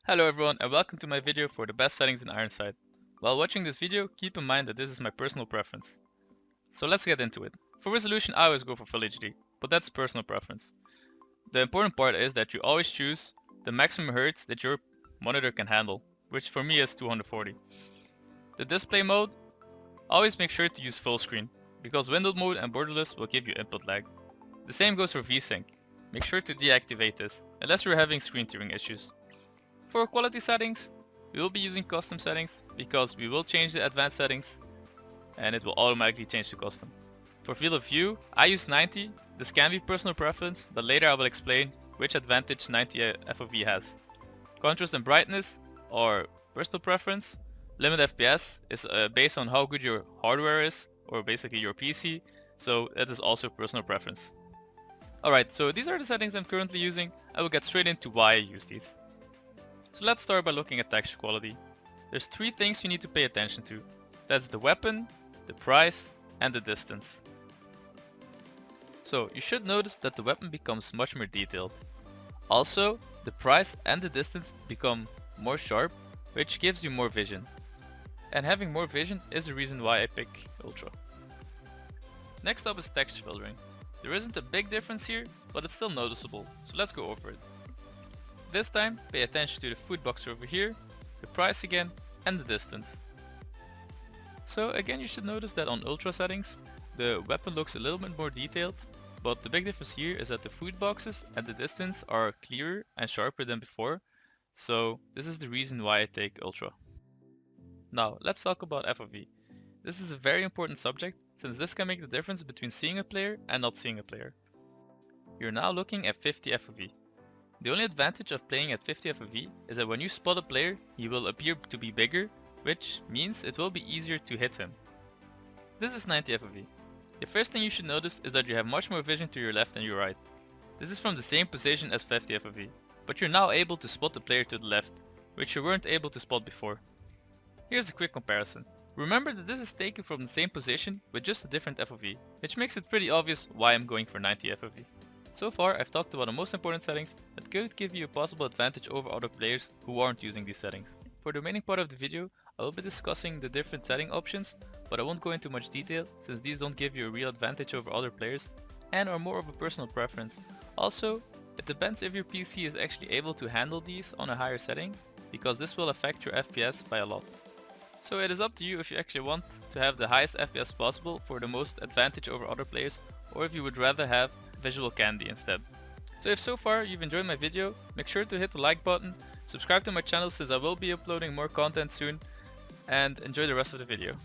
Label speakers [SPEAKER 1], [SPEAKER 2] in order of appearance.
[SPEAKER 1] Hello everyone and welcome to my video for the best settings in IronSight. While watching this video, keep in mind that this is my personal preference. So let's get into it. For resolution I always go for Full HD, but that's personal preference. The important part is that you always choose the maximum hertz that your monitor can handle, which for me is 240. The display mode, always make sure to use full screen, because windowed mode and borderless will give you input lag. The same goes for VSync. Make sure to deactivate this, unless you're having screen tearing issues. For quality settings, we will be using custom settings because we will change the advanced settings and it will automatically change to custom. For field of view, I use 90. This can be personal preference, but later I will explain which advantage 90 FOV has. Contrast and brightness, or personal preference. Limit FPS is based on how good your hardware is, or basically your PC, so that is also personal preference. Alright, so these are the settings I'm currently using. I will get straight into why I use these. So let's start by looking at texture quality. There's three things you need to pay attention to. That's the weapon, the price, and the distance. So you should notice that the weapon becomes much more detailed. Also, the price and the distance become more sharp, which gives you more vision. And having more vision is the reason why I pick Ultra. Next up is texture filtering. There isn't a big difference here, but it's still noticeable, so let's go over it. This time, pay attention to the food box over here, the price again, and the distance. So again, you should notice that on Ultra settings, the weapon looks a little bit more detailed, but the big difference here is that the food boxes and the distance are clearer and sharper than before, so this is the reason why I take Ultra. Now, let's talk about FOV. This is a very important subject, since this can make the difference between seeing a player and not seeing a player. You're now looking at 50 FOV. The only advantage of playing at 50 FOV is that when you spot a player, he will appear to be bigger, which means it will be easier to hit him. This is 90 FOV. The first thing you should notice is that you have much more vision to your left and your right. This is from the same position as 50 FOV, but you're now able to spot the player to the left, which you weren't able to spot before. Here's a quick comparison. Remember that this is taken from the same position with just a different FOV, which makes it pretty obvious why I'm going for 90 FOV. So far, I've talked about the most important settings that could give you a possible advantage over other players who aren't using these settings. For the remaining part of the video, I will be discussing the different setting options, but I won't go into much detail since these don't give you a real advantage over other players and are more of a personal preference. Also, it depends if your PC is actually able to handle these on a higher setting, because this will affect your FPS by a lot. So it is up to you if you actually want to have the highest FPS possible for the most advantage over other players, or if you would rather have visual candy instead. So if so far you've enjoyed my video, make sure to hit the like button, subscribe to my channel since I will be uploading more content soon, and enjoy the rest of the video.